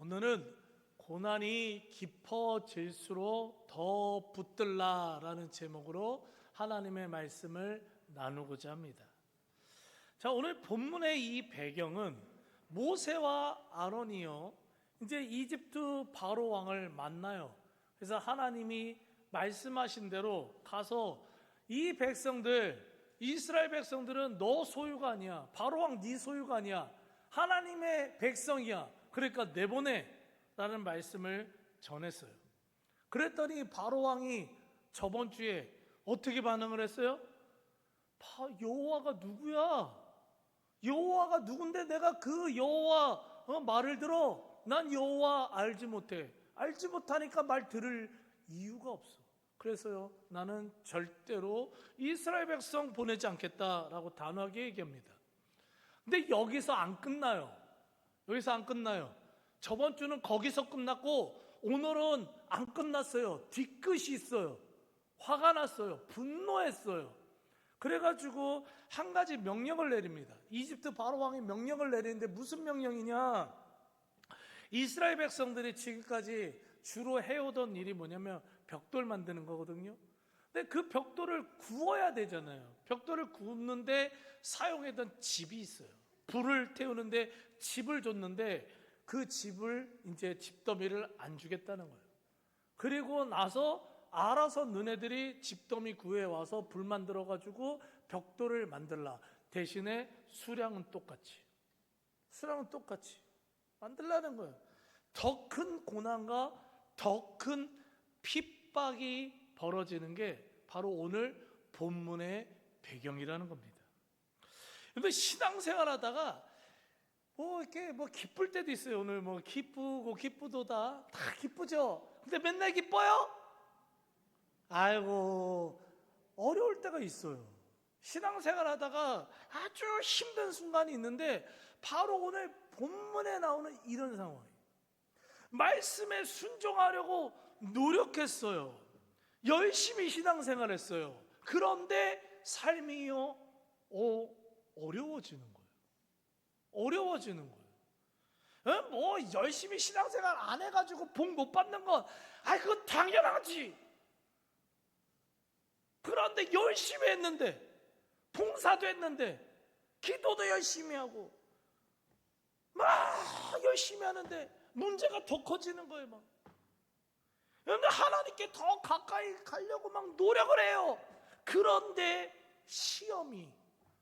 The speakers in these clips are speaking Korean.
오늘은 고난이 깊어질수록 더 붙들라라는 제목으로 하나님의 말씀을 나누고자 합니다. 자, 오늘 본문의 이 배경은 모세와 아론이요, 이제 이집트 바로 왕을 만나요. 그래서 하나님이 말씀하신 대로 가서 이 백성들, 이스라엘 백성들은 너 소유가 아니야. 바로 왕 네 소유가 아니야. 하나님의 백성이야. 그러니까 내보내 라는 말씀을 전했어요. 그랬더니 바로 왕이 저번 주에 어떻게 반응을 했어요? 여호와가 누구야? 여호와가 누군데 내가 그 여호와 말을 들어? 난 여호와 알지 못해. 알지 못하니까 말 들을 이유가 없어. 그래서요, 나는 절대로 이스라엘 백성 보내지 않겠다라고 단호하게 얘기합니다. 근데 여기서 안 끝나요. 여기서 안 끝나요. 저번 주는 거기서 끝났고 오늘은 안 끝났어요. 뒤끝이 있어요. 화가 났어요. 분노했어요. 그래가지고 한 가지 명령을 내립니다. 이집트 바로 왕이 명령을 내리는데 무슨 명령이냐? 이스라엘 백성들이 지금까지 주로 해오던 일이 뭐냐면 벽돌 만드는 거거든요. 근데 그 벽돌을 구워야 되잖아요. 벽돌을 굽는데 사용했던 집이 있어요. 불을 태우는데 집을 줬는데 그 집을 이제 집더미를 안 주겠다는 거예요. 그리고 나서 알아서 너네들이 집더미 구해와서 불 만들어가지고 벽돌을 만들라. 대신에 수량은 똑같이 만들라는 거예요. 더 큰 고난과 더 큰 핍박이 벌어지는 게 바로 오늘 본문의 배경이라는 겁니다. 근데 신앙생활 하다가 이렇게 기쁠 때도 있어요. 오늘 기쁘고 기쁘도다. 다 기쁘죠? 근데 맨날 기뻐요? 아이고, 어려울 때가 있어요. 신앙생활 하다가 아주 힘든 순간이 있는데 바로 오늘 본문에 나오는 이런 상황이에요. 말씀에 순종하려고 노력했어요. 열심히 신앙생활 했어요. 그런데 삶이요, 어려워지는 거예요. 열심히 신앙생활 안 해가지고 복 못 받는 건, 그건 당연하지. 그런데 열심히 했는데, 봉사도 했는데, 기도도 열심히 하고, 막 열심히 하는데, 문제가 더 커지는 거예요, 그런데 하나님께 더 가까이 가려고 막 노력을 해요. 그런데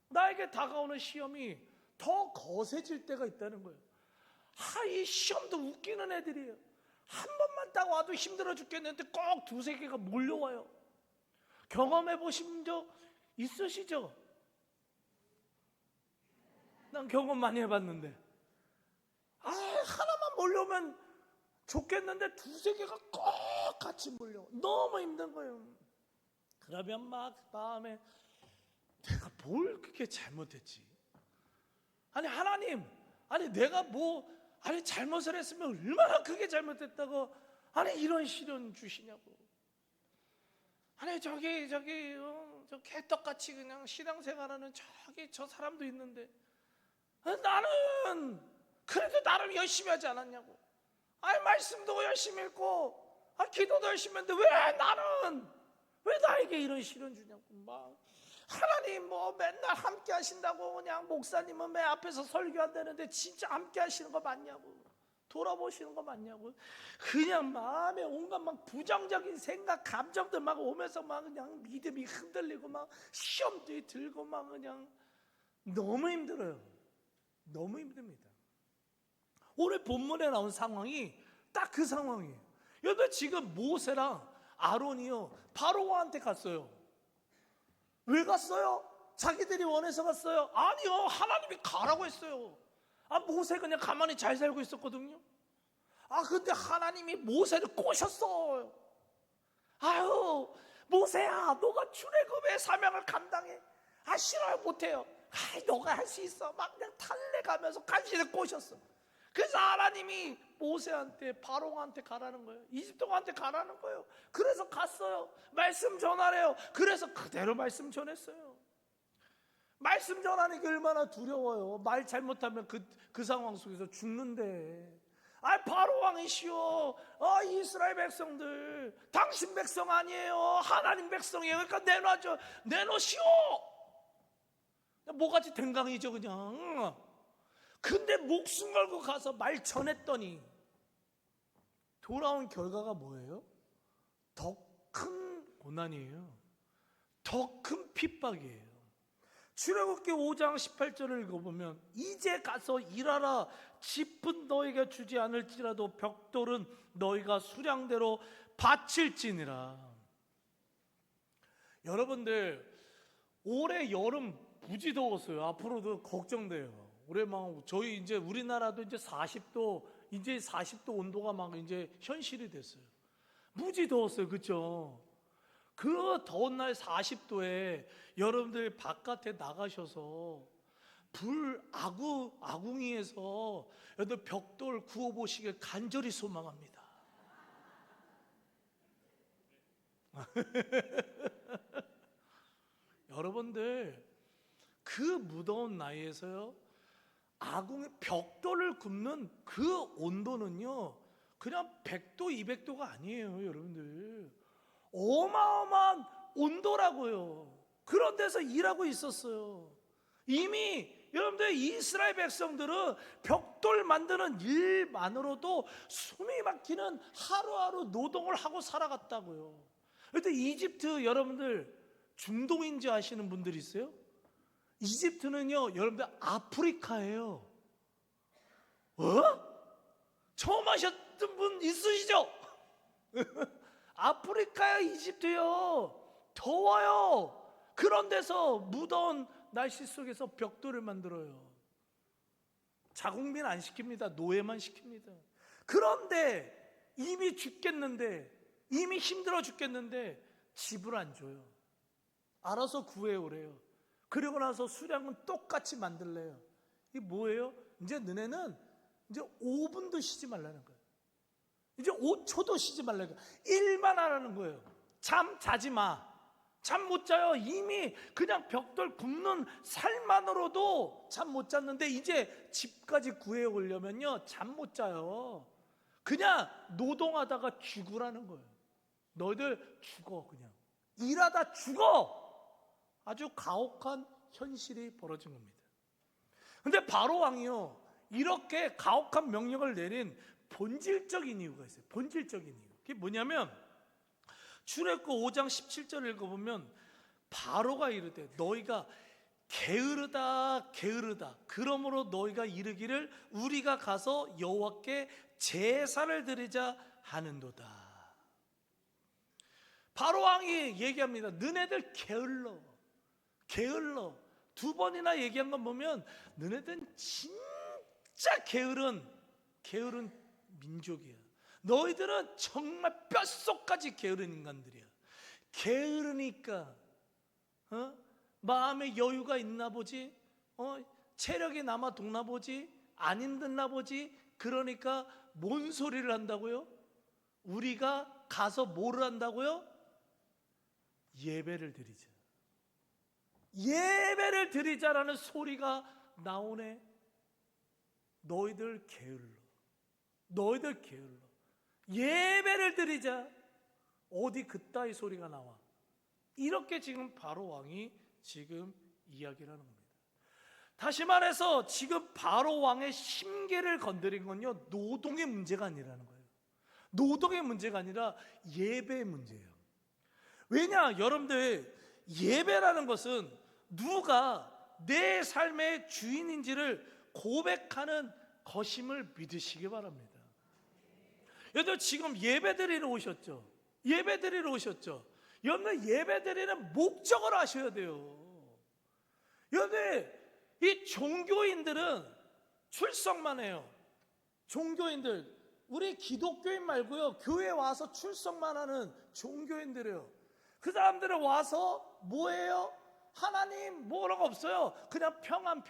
나에게 다가오는 시험이 더 거세질 때가 있다는 거예요. 이 시험도 웃기는 애들이에요. 한 번만 딱 와도 힘들어 죽겠는데 꼭 두세 개가 몰려와요. 경험해 보신 적 있으시죠? 난 경험 많이 해봤는데 하나만 몰려오면 좋겠는데 두세 개가 꼭 같이 몰려와. 너무 힘든 거예요. 그러면 막 마음에 내가 뭘 그렇게 잘못했지? 하나님, 내가 잘못을 했으면 얼마나 크게 잘못했다고 이런 시련 주시냐고. 저 개떡같이 그냥 신앙생활하는 저 사람도 있는데 나는 그래도 나름 열심히 하지 않았냐고. 말씀도 열심히 읽고 기도도 열심히 했는데 왜 나에게 이런 시련 주냐고. 하나님 맨날 함께 하신다고 그냥 목사님은 맨 앞에서 설교한다는데 진짜 함께 하시는 거 맞냐고. 돌아보시는 거 맞냐고. 그냥 마음에 온갖 부정적인 생각, 감정들 오면서 그냥 믿음이 흔들리고 시험도 들고 그냥 너무 힘들어요. 너무 힘듭니다. 오늘 본문에 나온 상황이 딱 그 상황이에요. 여러분, 지금 모세랑 아론이요, 바로왕한테 갔어요. 왜 갔어요? 자기들이 원해서 갔어요? 아니요, 하나님이 가라고 했어요. 모세 그냥 가만히 잘 살고 있었거든요. 근데 하나님이 모세를 꼬셨어요. 모세야, 너가 출애굽의 사명을 감당해. 싫어요, 못해요. 너가 할 수 있어. 그냥 탈레가면서 간신히 꼬셨어. 그래서 하나님이 모세한테, 바로한테 가라는 거예요. 이집트 왕한테 가라는 거예요. 그래서 갔어요. 말씀 전하래요. 그래서 그대로 말씀 전했어요. 말씀 전하는 게 얼마나 두려워요. 말 잘못하면 그 상황 속에서 죽는데. 바로 왕이시오. 이스라엘 백성들, 당신 백성 아니에요. 하나님 백성이에요. 그러니까 내놔줘, 내놓으시오. 뭐같이 댕강이죠 그냥. 근데 목숨 걸고 가서 말 전했더니 돌아온 결과가 뭐예요? 더 큰 고난이에요. 더 큰 핍박이에요. 출애굽기 5장 18절을 읽어보면 이제 가서 일하라. 짚은 너희가 주지 않을지라도 벽돌은 너희가 수량대로 바칠지니라. 여러분들, 올해 여름 무지 더웠어요. 앞으로도 걱정돼요. 올해 막 저희 이제 우리나라도 이제 40도 온도가 막 이제 현실이 됐어요. 무지 더웠어요. 그렇죠? 그 더운 날 40도에 여러분들 바깥에 나가셔서 아궁이에서 여러분들 벽돌 구워보시길 간절히 소망합니다. 여러분들, 그 무더운 나이에서요, 벽돌을 굽는 그 온도는요, 그냥 100도, 200도가 아니에요, 여러분들. 어마어마한 온도라고요. 그런 데서 일하고 있었어요. 이미 여러분들, 이스라엘 백성들은 벽돌 만드는 일만으로도 숨이 막히는 하루하루 노동을 하고 살아갔다고요. 그런데 이집트, 여러분들 중동인지 아시는 분들 있어요? 이집트는요, 여러분들 아프리카예요. 처음 하셨던 분 있으시죠? 아프리카야, 이집트요. 더워요. 그런 데서 무더운 날씨 속에서 벽돌을 만들어요. 자국민 안 시킵니다. 노예만 시킵니다. 그런데 이미 죽겠는데, 이미 힘들어 죽겠는데 집을 안 줘요. 알아서 구해오래요. 그리고 나서 수량은 똑같이 만들래요. 이게 뭐예요? 이제 너네는 이제 5분도 쉬지 말라는 거예요. 이제 5초도 쉬지 말라는 거예요. 일만 하라는 거예요. 잠 자지 마. 잠 못 자요. 이미 그냥 벽돌 굽는 살만으로도 잠 못 잤는데 이제 집까지 구해 오려면요, 잠 못 자요. 그냥 노동하다가 죽으라는 거예요. 너희들 죽어. 그냥 일하다 죽어. 아주 가혹한 현실이 벌어진 겁니다. 근데 바로 왕이요, 이렇게 가혹한 명령을 내린 본질적인 이유가 있어요. 본질적인 이유. 그게 뭐냐면, 출애굽기 5장 17절을 읽어보면 바로가 이르되 너희가 게으르다 게으르다, 그러므로 너희가 이르기를 우리가 가서 여호와께 제사를 드리자 하는도다. 바로 왕이 얘기합니다. 너네들 게을러. 두 번이나 얘기한 건 보면 너네들은 진짜 게으른 민족이야. 너희들은 정말 뼛속까지 게으른 인간들이야. 게으르니까 마음에 여유가 있나 보지, 체력이 남아 동나 보지, 안 힘든나 보지. 그러니까 뭔 소리를 한다고요? 우리가 가서 뭐를 한다고요? 예배를 드리자. 예배를 드리자라는 소리가 나오네. 너희들 게을러. 예배를 드리자. 어디 그따위 소리가 나와. 이렇게 지금 바로 왕이 지금 이야기를 하는 겁니다. 다시 말해서 지금 바로 왕의 심계를 건드린 건요, 노동의 문제가 아니라는 거예요. 노동의 문제가 아니라 예배의 문제예요. 왜냐, 여러분들, 예배라는 것은 누가 내 삶의 주인인지를 고백하는 것임을 믿으시기 바랍니다. 여러분, 지금 예배드리러 오셨죠? 여러분, 예배드리는 목적을 아셔야 돼요. 여러분, 이 종교인들은 출석만 해요. 종교인들, 우리 기독교인 말고요, 교회 와서 출석만 하는 종교인들이에요. 그 사람들은 와서 뭐예요? 하나님 뭐라고 없어요. 그냥 평안.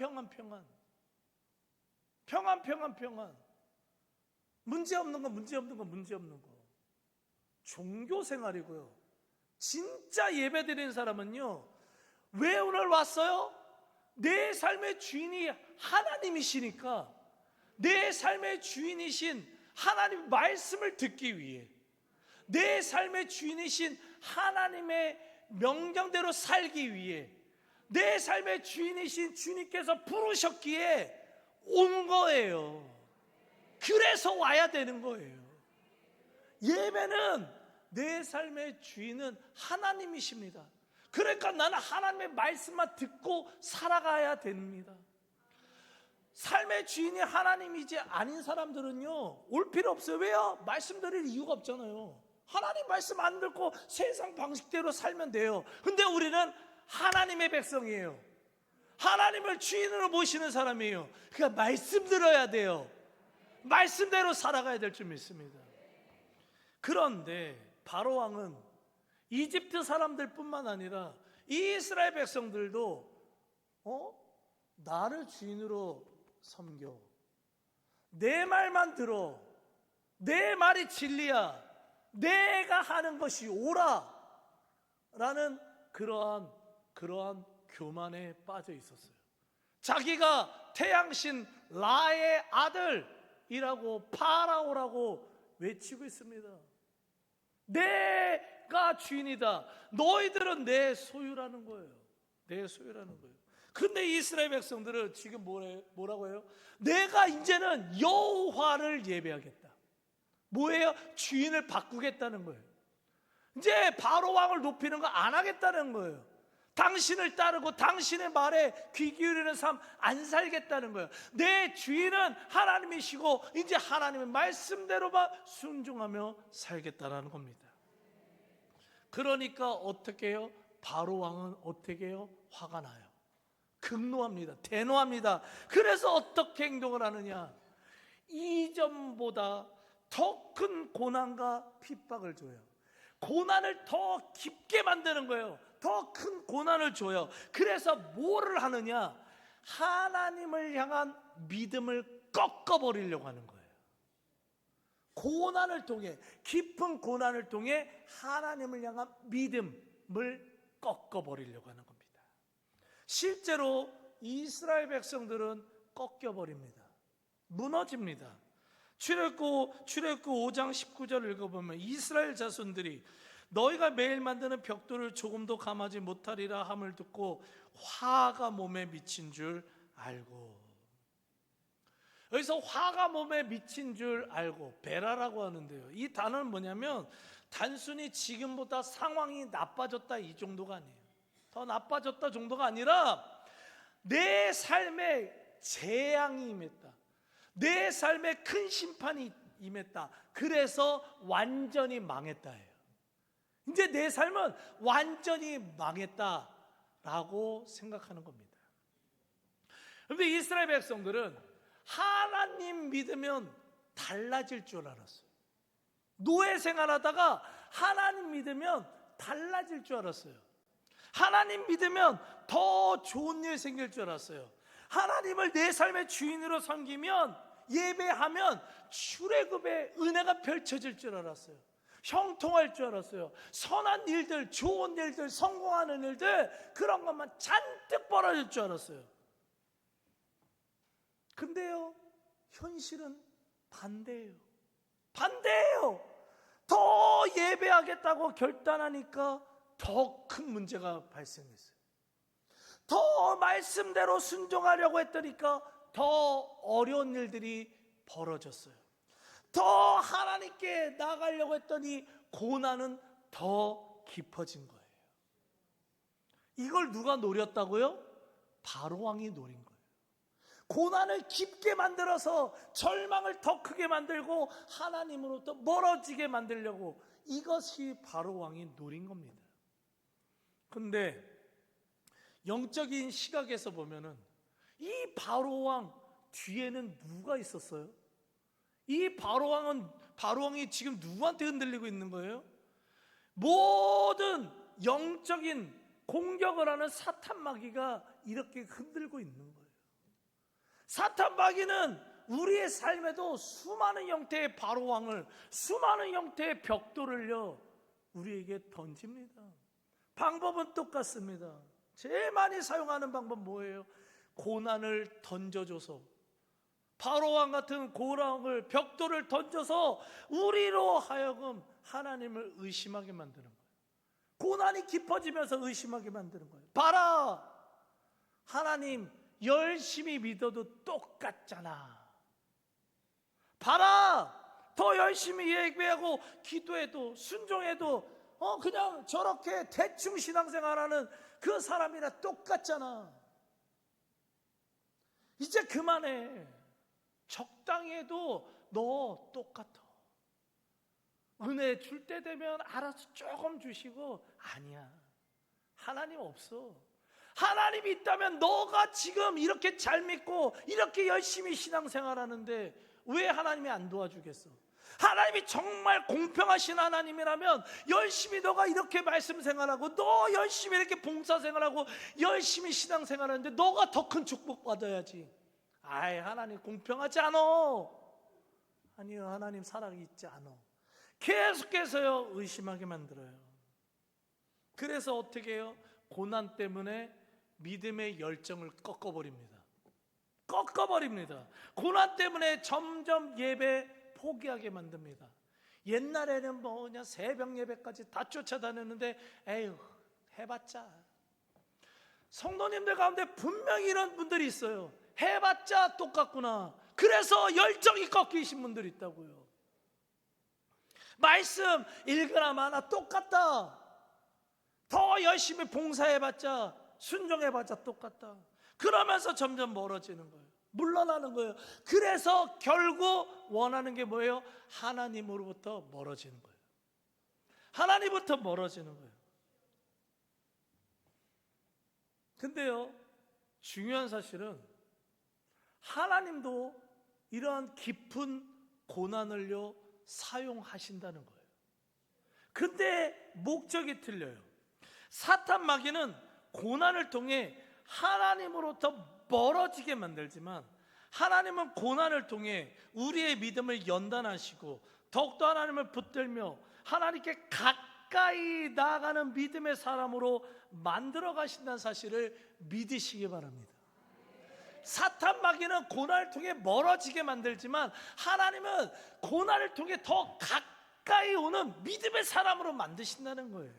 문제 없는 거. 종교 생활이고요. 진짜 예배 드리는 사람은요, 왜 오늘 왔어요? 내 삶의 주인이 하나님이시니까, 내 삶의 주인이신 하나님 말씀을 듣기 위해, 내 삶의 주인이신 하나님의 명령대로 살기 위해, 내 삶의 주인이신 주님께서 부르셨기에 온 거예요. 그래서 와야 되는 거예요. 예배는 내 삶의 주인은 하나님이십니다. 그러니까 나는 하나님의 말씀만 듣고 살아가야 됩니다. 삶의 주인이 하나님이지 아닌 사람들은요, 올 필요 없어요. 왜요? 말씀 드릴 이유가 없잖아요. 하나님 말씀 안 듣고 세상 방식대로 살면 돼요. 근데 우리는 하나님의 백성이에요. 하나님을 주인으로 모시는 사람이에요. 그러니까 말씀 들어야 돼요. 말씀대로 살아가야 될 줄 믿습니다. 그런데 바로 왕은 이집트 사람들뿐만 아니라 이스라엘 백성들도 나를 주인으로 섬겨, 내 말만 들어, 내 말이 진리야, 내가 하는 것이 옳아 라는 그러한 교만에 빠져 있었어요. 자기가 태양신 라의 아들이라고 파라오라고 외치고 있습니다. 내가 주인이다, 너희들은 내 소유라는 거예요. 내 소유라는 거예요. 근데 이스라엘 백성들은 지금 뭐라고 해요? 내가 이제는 여호와를 예배하겠다. 뭐예요? 주인을 바꾸겠다는 거예요. 이제 바로 왕을 높이는 거 안 하겠다는 거예요. 당신을 따르고 당신의 말에 귀 기울이는 삶 안 살겠다는 거예요. 내 주인은 하나님이시고 이제 하나님의 말씀대로만 순종하며 살겠다는 겁니다. 그러니까 어떻게 해요? 바로 왕은 어떻게 해요? 화가 나요. 극노합니다. 대노합니다. 그래서 어떻게 행동을 하느냐? 이전보다 더 큰 고난과 핍박을 줘요. 고난을 더 깊게 만드는 거예요. 더 큰 고난을 줘요. 그래서 뭐를 하느냐? 하나님을 향한 믿음을 꺾어버리려고 하는 거예요. 고난을 통해, 깊은 고난을 통해 하나님을 향한 믿음을 꺾어버리려고 하는 겁니다. 실제로 이스라엘 백성들은 꺾여버립니다. 무너집니다. 출애굽기 5장 19절 읽어보면 이스라엘 자손들이 너희가 매일 만드는 벽돌을 조금도 감하지 못하리라 함을 듣고 화가 몸에 미친 줄 알고, 여기서 화가 몸에 미친 줄 알고, 베라라고 하는데요, 이 단어는 뭐냐면 단순히 지금보다 상황이 나빠졌다 이 정도가 아니에요. 더 나빠졌다 정도가 아니라 내 삶에 재앙이 임했다, 내 삶에 큰 심판이 임했다, 그래서 완전히 망했다예요. 이제 내 삶은 완전히 망했다라고 생각하는 겁니다. 그런데 이스라엘 백성들은 하나님 믿으면 달라질 줄 알았어요. 노예 생활하다가 하나님 믿으면 달라질 줄 알았어요. 하나님 믿으면 더 좋은 일 생길 줄 알았어요. 하나님을 내 삶의 주인으로 섬기면, 예배하면 출애굽의 은혜가 펼쳐질 줄 알았어요. 형통할 줄 알았어요. 선한 일들, 좋은 일들, 성공하는 일들, 그런 것만 잔뜩 벌어질 줄 알았어요. 근데요, 현실은 반대예요. 반대예요. 더 예배하겠다고 결단하니까 더 큰 문제가 발생했어요. 더 말씀대로 순종하려고 했더니까 더 어려운 일들이 벌어졌어요. 더 하나님께 나가려고 했더니 고난은 더 깊어진 거예요. 이걸 누가 노렸다고요? 바로 왕이 노린 거예요. 고난을 깊게 만들어서 절망을 더 크게 만들고 하나님으로부터 멀어지게 만들려고, 이것이 바로 왕이 노린 겁니다. 근데 영적인 시각에서 보면은 이 바로 왕 뒤에는 누가 있었어요? 이 바로 왕이 지금 누구한테 흔들리고 있는 거예요? 모든 영적인 공격을 하는 사탄 마귀가 이렇게 흔들고 있는 거예요. 사탄 마귀는 우리의 삶에도 수많은 형태의 바로 왕을, 수많은 형태의 벽돌을요 우리에게 던집니다. 방법은 똑같습니다. 제일 많이 사용하는 방법 뭐예요? 고난을 던져줘서 바로왕 같은 고랑을 벽돌을 던져서 우리로 하여금 하나님을 의심하게 만드는 거예요. 고난이 깊어지면서 의심하게 만드는 거예요. 봐라, 하나님 열심히 믿어도 똑같잖아. 봐라, 더 열심히 예배하고 기도해도 순종해도 그냥 저렇게 대충 신앙생활하는 그 사람이랑 똑같잖아. 이제 그만해. 적당히 해도 너 똑같아. 은혜 줄 때 되면 알아서 조금 주시고, 아니야, 하나님 없어. 하나님이 있다면 너가 지금 이렇게 잘 믿고 이렇게 열심히 신앙생활하는데 왜 하나님이 안 도와주겠어? 하나님이 정말 공평하신 하나님이라면 열심히 너가 이렇게 말씀 생활하고 너 열심히 이렇게 봉사 생활하고 열심히 신앙 생활하는데 너가 더 큰 축복 받아야지. 아이, 하나님 공평하지 않아. 아니요, 하나님 살아있지 않아. 계속해서요 의심하게 만들어요. 그래서 어떻게 해요? 고난 때문에 믿음의 열정을 꺾어버립니다. 고난 때문에 점점 예배 포기하게 만듭니다. 옛날에는 그냥 새벽 예배까지 다 쫓아다녔는데 에휴, 해봤자. 성도님들 가운데 분명히 이런 분들이 있어요. 해봤자 똑같구나. 그래서 열정이 꺾이신 분들이 있다고요. 말씀 읽으나 마나 똑같다. 더 열심히 봉사해봤자, 순종해봤자 똑같다. 그러면서 점점 멀어지는 거예요. 물러나는 거예요. 그래서 결국 원하는 게 뭐예요? 하나님으로부터 멀어지는 거예요. 하나님부터 멀어지는 거예요. 근데요, 중요한 사실은 하나님도 이러한 깊은 고난을요 사용하신다는 거예요. 근데 목적이 틀려요. 사탄 마귀는 고난을 통해 하나님으로부터 멀어지게 만들지만, 하나님은 고난을 통해 우리의 믿음을 연단하시고 더욱더 하나님을 붙들며 하나님께 가까이 나아가는 믿음의 사람으로 만들어 가신다는 사실을 믿으시기 바랍니다. 사탄 마귀는 고난을 통해 멀어지게 만들지만, 하나님은 고난을 통해 더 가까이 오는 믿음의 사람으로 만드신다는 거예요.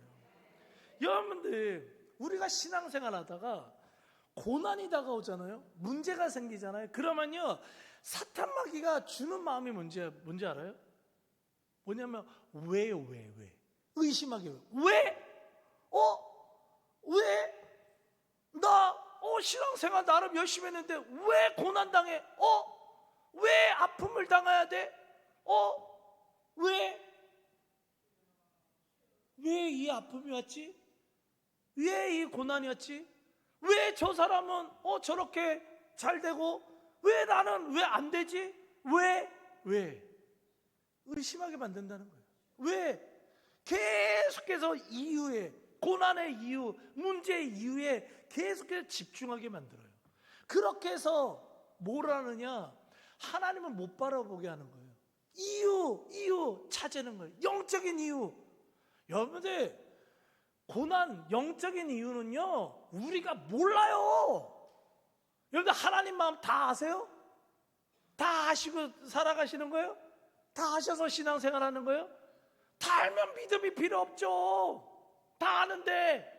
여러분들, 우리가 신앙생활 하다가 고난이 다가오잖아요. 문제가 생기잖아요. 그러면요, 사탄 마귀가 주는 마음이 뭔지 알아요? 뭐냐면 왜요? 왜? 의심하게. 왜? 왜? 나 신앙생활 나름 열심히 했는데 왜 고난당해? 왜 아픔을 당해야 돼? 왜 이 아픔이 왔지? 왜 이 고난이 왔지? 왜 저 사람은 저렇게 잘 되고 왜 나는 왜 안 되지? 왜? 의심하게 만든다는 거예요. 왜? 계속해서 이유에, 고난의 이유, 문제의 이유에 계속해서 집중하게 만들어요. 그렇게 해서 뭘 하느냐? 하나님을 못 바라보게 하는 거예요. 이유 찾아내는 거예요. 영적인 이유. 여러분들, 고난 영적인 이유는요 우리가 몰라요. 여러분들 하나님 마음 다 아세요? 다 아시고 살아가시는 거예요? 다 아셔서 신앙생활하는 거예요? 다 알면 믿음이 필요 없죠. 다 아는데.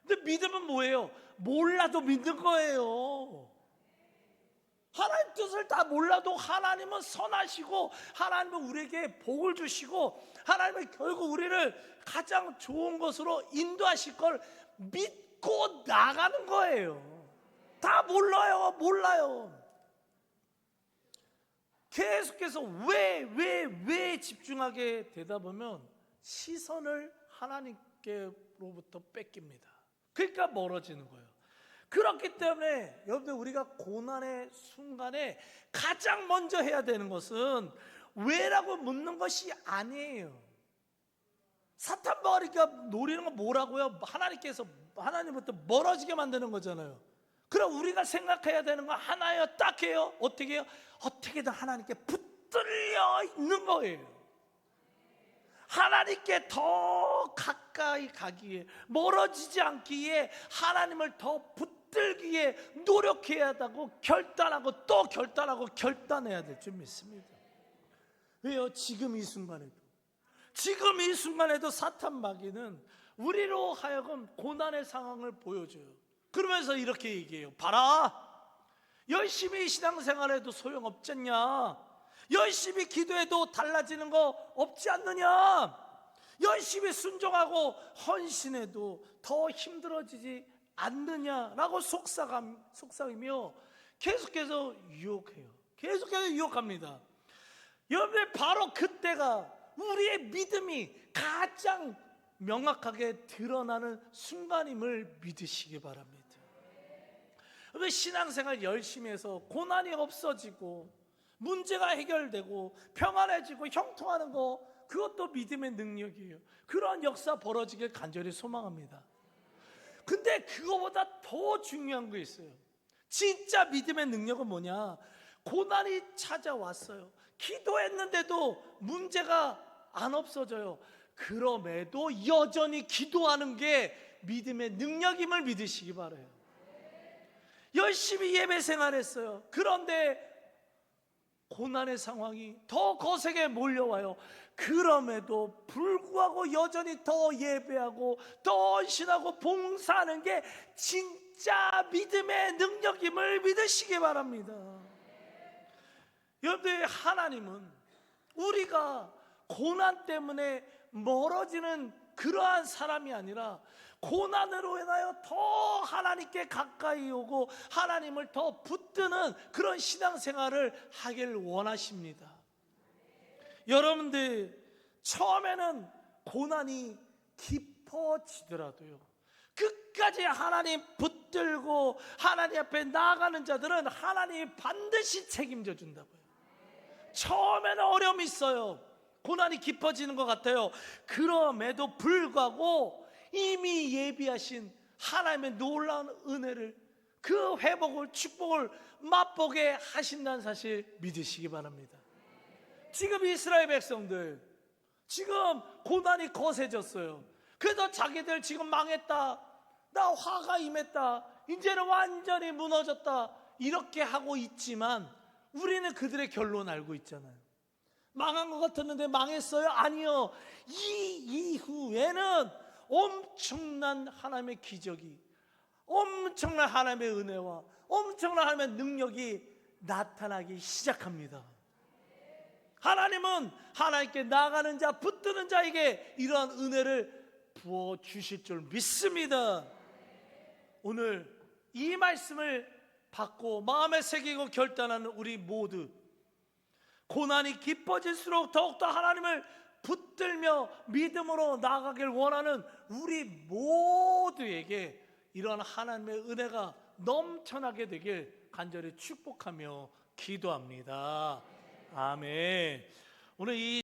근데 믿음은 뭐예요? 몰라도 믿는 거예요. 하나님 뜻을 다 몰라도 하나님은 선하시고 하나님은 우리에게 복을 주시고 하나님은 결국 우리를 가장 좋은 것으로 인도하실 걸 믿고 나가는 거예요. 다 몰라요. 계속해서 왜 집중하게 되다 보면 시선을 하나님께로부터 뺏깁니다. 그러니까 멀어지는 거예요. 그렇기 때문에 여러분들, 우리가 고난의 순간에 가장 먼저 해야 되는 것은 왜라고 묻는 것이 아니에요. 사탄 마귀가 노리는 건 뭐라고요? 하나님부터 멀어지게 만드는 거잖아요. 그럼 우리가 생각해야 되는 건 하나예요. 딱 해요. 어떻게 해요? 어떻게든 하나님께 붙들려 있는 거예요. 하나님께 더 가까이 가기 위해, 멀어지지 않기 위해 하나님을 더 붙들려 붙들기 위해 노력해야 한다고 결단하고 또 결단하고 결단해야 될 줄 믿습니다. 왜요? 지금 이 순간에도 사탄 마귀는 우리로 하여금 고난의 상황을 보여줘요. 그러면서 이렇게 얘기해요. 봐라, 열심히 신앙생활해도 소용없잖냐, 열심히 기도해도 달라지는 거 없지 않느냐, 열심히 순종하고 헌신해도 더 힘들어지지 않느냐라고 속삭이며 계속해서 유혹해요. 계속해서 유혹합니다. 여러분, 바로 그때가 우리의 믿음이 가장 명확하게 드러나는 순간임을 믿으시기 바랍니다. 여러분, 신앙생활 열심히 해서 고난이 없어지고 문제가 해결되고 평안해지고 형통하는 거, 그것도 믿음의 능력이에요. 그러한 역사 벌어지길 간절히 소망합니다. 근데 그거보다 더 중요한 거 있어요. 진짜 믿음의 능력은 뭐냐? 고난이 찾아왔어요. 기도했는데도 문제가 안 없어져요. 그럼에도 여전히 기도하는 게 믿음의 능력임을 믿으시기 바라요. 열심히 예배 생활했어요. 그런데 고난의 상황이 더 거세게 몰려와요. 그럼에도 불구하고 여전히 더 예배하고 더 헌신하고 봉사하는 게 진짜 믿음의 능력임을 믿으시기 바랍니다. 여러분들, 하나님은 우리가 고난 때문에 멀어지는 그러한 사람이 아니라 고난으로 인하여 더 하나님께 가까이 오고 하나님을 더 붙드는 그런 신앙생활을 하길 원하십니다. 여러분들, 처음에는 고난이 깊어지더라도요, 끝까지 하나님 붙들고 하나님 앞에 나아가는 자들은 하나님이 반드시 책임져 준다고요. 처음에는 어려움이 있어요. 고난이 깊어지는 것 같아요. 그럼에도 불구하고 이미 예비하신 하나님의 놀라운 은혜를, 그 회복을, 축복을 맛보게 하신다는 사실 믿으시기 바랍니다. 지금 이스라엘 백성들, 지금 고난이 거세졌어요. 그래서 자기들 지금 망했다, 나 화가 임했다, 이제는 완전히 무너졌다, 이렇게 하고 있지만 우리는 그들의 결론 알고 있잖아요. 망한 것 같았는데 망했어요? 아니요. 이 이후에는 엄청난 하나님의 기적이, 엄청난 하나님의 은혜와 엄청난 하나님의 능력이 나타나기 시작합니다. 하나님은 하나님께 나아가는 자, 붙드는 자에게 이러한 은혜를 부어주실 줄 믿습니다. 오늘 이 말씀을 받고 마음에 새기고 결단하는 우리 모두, 고난이 깊어질수록 더욱더 하나님을 붙들며 믿음으로 나아가길 원하는 우리 모두에게 이런 하나님의 은혜가 넘쳐나게 되길 간절히 축복하며 기도합니다. 아멘. 오늘 이